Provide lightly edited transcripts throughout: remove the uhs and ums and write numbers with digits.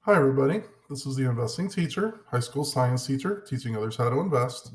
Hi, everybody. This is the investing teacher, high school science teacher, teaching others how to invest.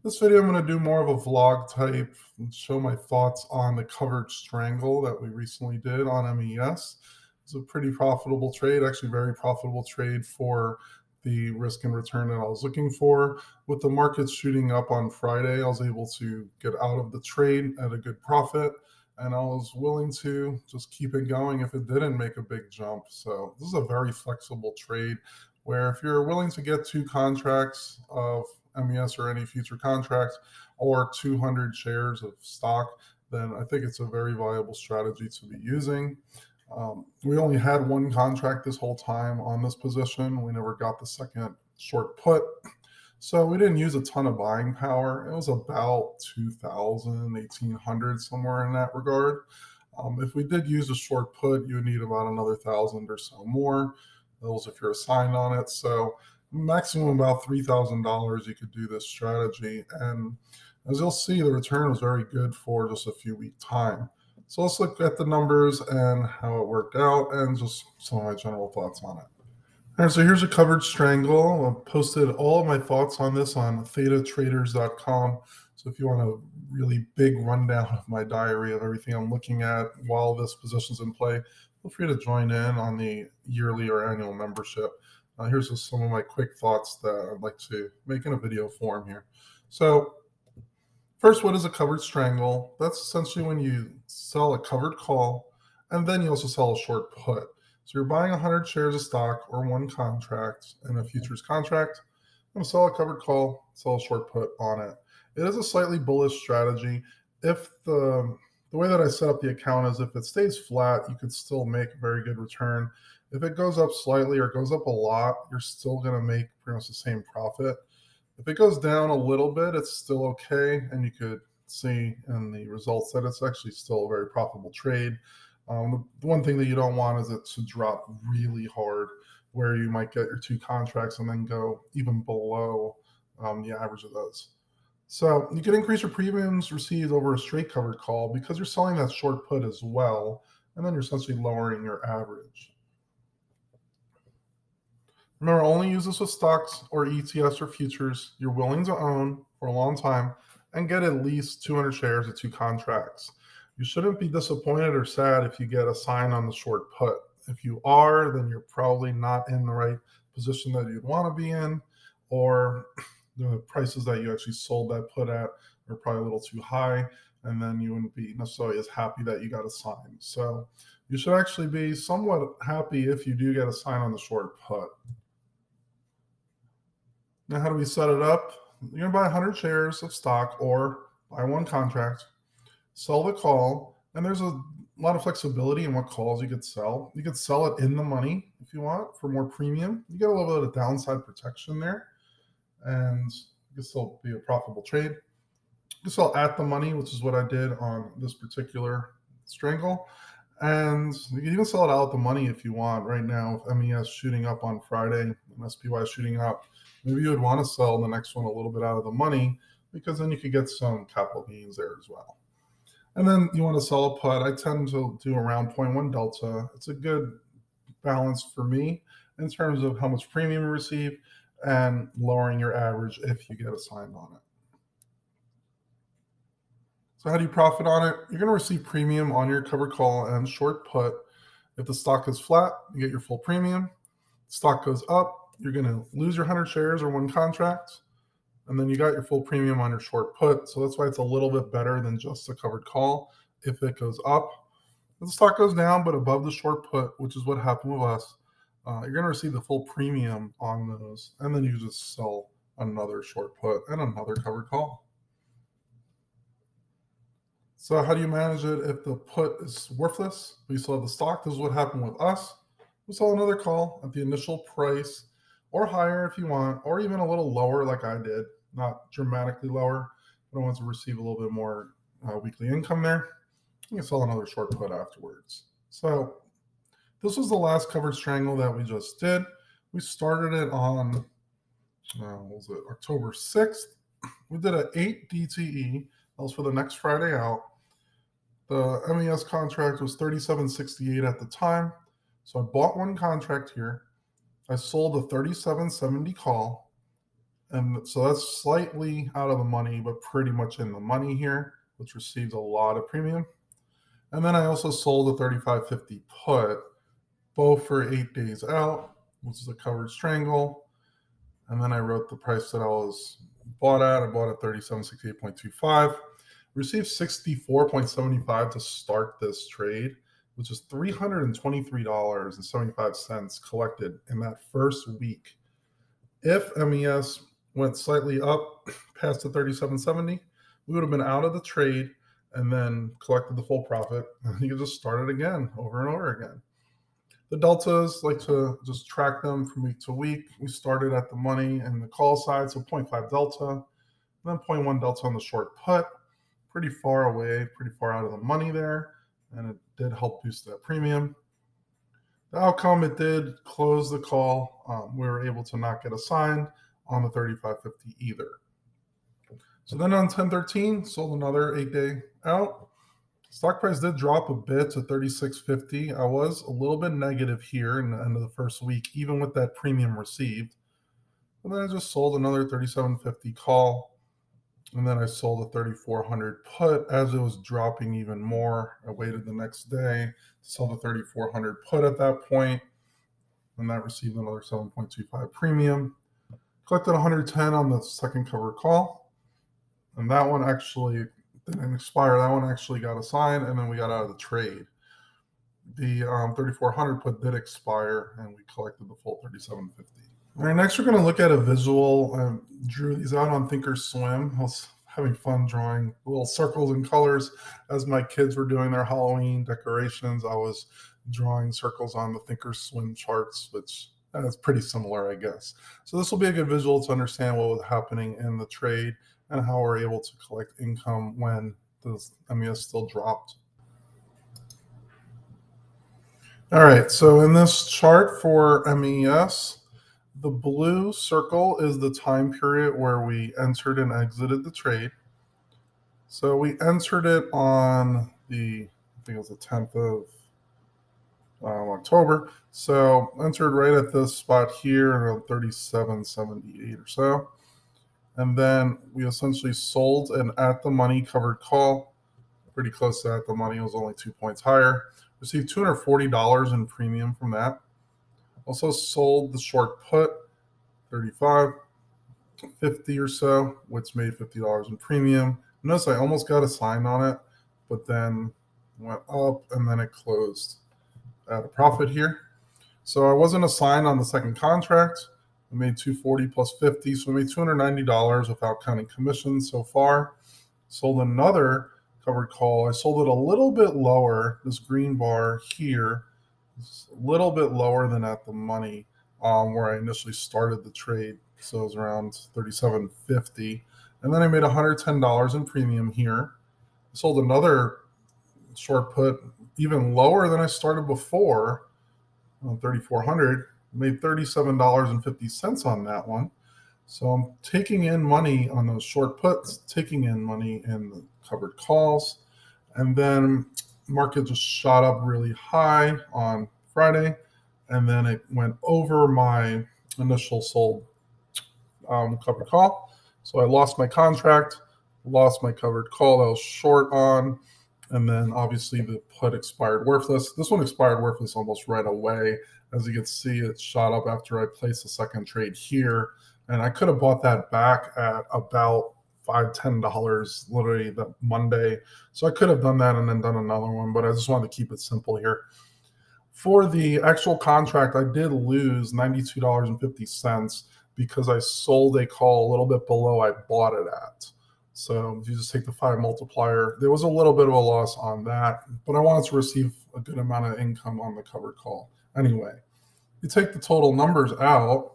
This video, I'm going to do more of a vlog type and show my thoughts on the covered strangle that we recently did on MES. It's a pretty profitable trade, actually very profitable trade for the risk and return that I was looking for. With the markets shooting up on Friday, I was able to get out of the trade at a good profit, and I was willing to just keep it going if it didn't make a big jump. So this is a very flexible trade where if you're willing to get 2 contracts of MES or any future contracts or 200 shares of stock, then I think it's a very viable strategy to be using. We only had 1 contract this whole time on this position. We never got the second short put. So we didn't use a ton of buying power. It was about 2,000, 1,800, somewhere in that regard. If we did use a short put, you would need about another 1,000 or so more. Those if you're assigned on it. So maximum about $3,000 you could do this strategy. And as you'll see, the return was very good for just a few week time. So let's look at the numbers and how it worked out and just some of my general thoughts on it. All right, so here's a covered strangle. I've posted all of my thoughts on this on thetatraders.com. So if you want a really big rundown of my diary of everything I'm looking at while this position's in play, feel free to join in on the yearly or annual membership. Here's just some of my quick thoughts that I'd like to make in a video form here. So first, what is a covered strangle? That's essentially when you sell a covered call and then you also sell a short put. So you're buying 100 shares of stock or 1 contract in a futures contract. I'm going to sell a covered call, sell a short put on it. It is a slightly bullish strategy. If the way that I set up the account is if it stays flat, you could still make a very good return. If it goes up slightly or goes up a lot, you're still going to make pretty much the same profit. If it goes down a little bit, it's still okay, and you could see in the results that it's actually still a very profitable trade. The one thing that you don't want is it to drop really hard, where you might get your 2 contracts and then go even below the average of those. So you can increase your premiums received over a straight covered call because you're selling that short put as well, and then you're essentially lowering your average. Remember, only use this with stocks or ETFs or futures you're willing to own for a long time and get at least 200 shares of 2 contracts. You shouldn't be disappointed or sad if you get a sign on the short put. If you are, then you're probably not in the right position that you'd want to be in, or the prices that you actually sold that put at are probably a little too high, and then you wouldn't be necessarily as happy that you got a sign. So you should actually be somewhat happy if you do get a sign on the short put. Now, how do we set it up? You're going to buy 100 shares of stock or buy 1 contract, sell the call, and there's a lot of flexibility in what calls you could sell. You could sell it in the money if you want for more premium. You get a little bit of downside protection there, and it can still be a profitable trade. You can sell at the money, which is what I did on this particular strangle. And you can even sell it out at the money if you want. Right now, with MES shooting up on Friday and SPY shooting up, maybe you would want to sell the next one a little bit out of the money because then you could get some capital gains there as well. And then you want to sell a put. I tend to do around 0.1 delta. It's a good balance for me in terms of how much premium you receive and lowering your average if you get assigned on it. So how do you profit on it? You're going to receive premium on your covered call and short put. If the stock is flat, you get your full premium. Stock goes up, you're going to lose your 100 shares or 1 contract, and then you got your full premium on your short put. So that's why it's a little bit better than just a covered call if it goes up. If the stock goes down but above the short put, which is what happened with us, you're going to receive the full premium on those, and then you just sell another short put and another covered call. So how do you manage it if the put is worthless? We still have the stock. This is what happened with us. We sell another call at the initial price or higher if you want, or even a little lower like I did, not dramatically lower, but I want to receive a little bit more weekly income there. You can sell another short put afterwards. So this was the last covered strangle that we just did. We started it on, October 6th. We did an 8 DTE. That was for the next Friday out. The MES contract was $37.68 at the time. So I bought 1 contract here. I sold a 37.70 call, and so that's slightly out of the money, but pretty much in the money here, which received a lot of premium. And then I also sold a 35.50 put, both for 8 days out, which is a covered strangle. And then I wrote the price that I was bought at. I bought at 37.68.25. Received 64.75 to start this trade, which is $323.75 collected in that first week. If MES went slightly up past the 37.70, we would have been out of the trade and then collected the full profit. And you could just start it again, over and over again. The deltas, like to just track them from week to week. We started at the money and the call side, so 0.5 delta, and then 0.1 delta on the short put. Pretty far away, pretty far out of the money there, and it did help boost that premium. The outcome, it did close the call. We were able to not get assigned on the 35.50 either. So then on 10/13, sold another 8-day out. Stock price did drop a bit to 36.50. I was a little bit negative here in the end of the first week, even with that premium received. And then I just sold another 37.50 call. And then I sold a 3400 put as it was dropping even more. I waited the next day to sell the 3400 put at that point, and that received another 7.25 premium. Collected 110 on the second covered call, and that one actually didn't expire. That one actually got assigned, and then we got out of the trade. The 3400 put did expire, and we collected the full 37.50. All right, next we're going to look at a visual. I drew these out on Thinkorswim. I was having fun drawing little circles and colors as my kids were doing their Halloween decorations. I was drawing circles on the Thinkorswim charts, which is pretty similar, I guess. So this will be a good visual to understand what was happening in the trade and how we're able to collect income when the MES still dropped. All right, so in this chart for MES, the blue circle is the time period where we entered and exited the trade. So we entered it on I think it was the 10th of October. So entered right at this spot here around 37.78 or so. And then we essentially sold an at the money covered call, pretty close to at the money. It was only 2 points higher. Received $240 in premium from that. Also sold the short put, 35.50 or so, which made $50 in premium. Notice I almost got a sign on it, but then went up and then it closed at a profit here. So I wasn't assigned on the second contract. I made $240 plus 50, so I made $290 without counting commissions so far. Sold another covered call. I sold it a little bit lower, this green bar here, it's a little bit lower than at the money where I initially started the trade. So it was around 37.50. And then I made $110 in premium here. Sold another short put even lower than I started before on 3,400. Made $37.50 on that one. So I'm taking in money on those short puts, taking in money in the covered calls. And then market just shot up really high on Friday, and then it went over my initial sold covered call. So I lost my contract, lost my covered call that I was short on, and then obviously the put expired worthless. This one expired worthless almost right away. As you can see, it shot up after I placed the second trade here, and I could have bought that back at about $5-10 literally that Monday. So I could have done that and then done another one, but I just wanted to keep it simple here. For the actual contract, I did lose $92.50 because I sold a call a little bit below I bought it at. So if you just take the 5 multiplier, there was a little bit of a loss on that, but I wanted to receive a good amount of income on the covered call. Anyway, you take the total numbers out,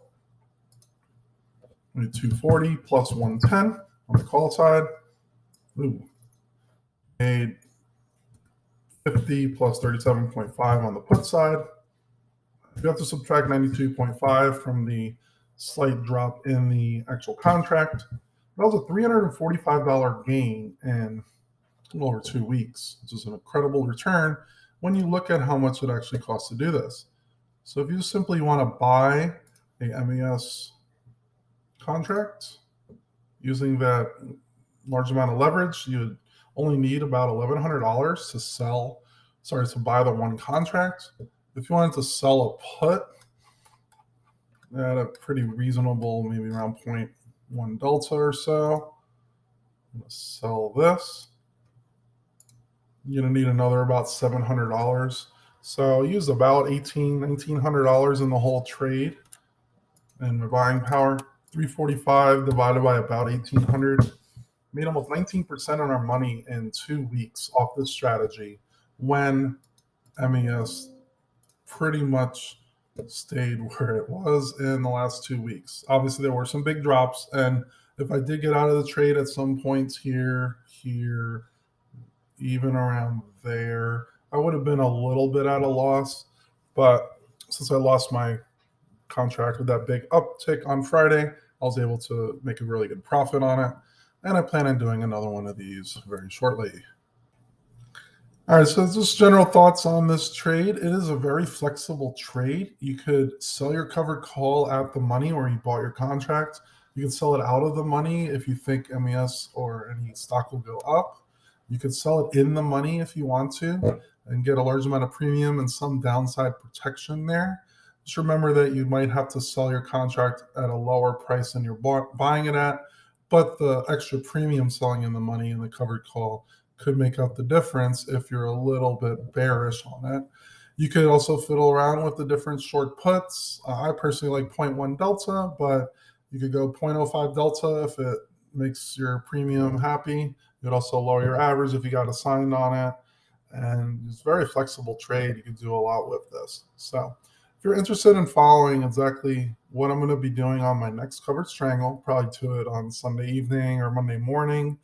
240 plus 110 on the call side. Ooh. Made 50 plus 37.5 on the put side. You have to subtract 92.5 from the slight drop in the actual contract. That was a $345 gain in a little over 2 weeks, which is an incredible return when you look at how much it actually costs to do this. So if you simply want to buy a MES contract using that large amount of leverage. You only need about $1,100 to buy the one contract. If you wanted to sell a put at a pretty reasonable, maybe around 0.1 delta or so, I'm going to sell this. You're going to need another about $700. So I used about $1,900 in the whole trade. And my buying power, 345 divided by about 1,800. Made almost 19% on our money in 2 weeks off this strategy when MES pretty much stayed where it was in the last 2 weeks. Obviously, there were some big drops, and if I did get out of the trade at some points here, even around there, I would have been a little bit at a loss. But since I lost my contract with that big uptick on Friday, I was able to make a really good profit on it. And I plan on doing another one of these very shortly. All right, so just general thoughts on this trade. It is a very flexible trade. You could sell your covered call at the money where you bought your contract. You can sell it out of the money if you think MES or any stock will go up. You could sell it in the money if you want to and get a large amount of premium and some downside protection there. Just remember that you might have to sell your contract at a lower price than you're buying it at, but the extra premium selling in the money and the covered call could make up the difference if you're a little bit bearish on it. You could also fiddle around with the different short puts. I personally like 0.1 delta, but you could go 0.05 delta if it makes your premium happy. You'd also lower your average if you got assigned on it. And it's a very flexible trade. You can do a lot with this. So if you're interested in following exactly what I'm going to be doing on my next covered strangle, probably do it on Sunday evening or Monday morning,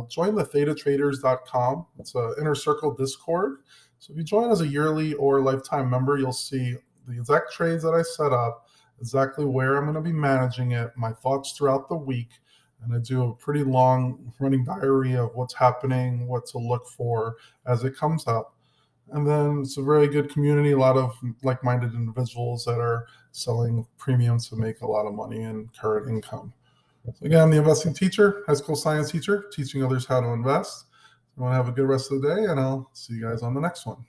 join the thetatraders.com. It's an inner circle Discord. So if you join as a yearly or lifetime member, you'll see the exact trades that I set up, exactly where I'm going to be managing it, my thoughts throughout the week. And I do a pretty long running diary of what's happening, what to look for as it comes up. And then it's a very good community, a lot of like-minded individuals that are selling premiums to make a lot of money and current income. So again, I'm the investing teacher, high school science teacher, teaching others how to invest. I want to have a good rest of the day, and I'll see you guys on the next one.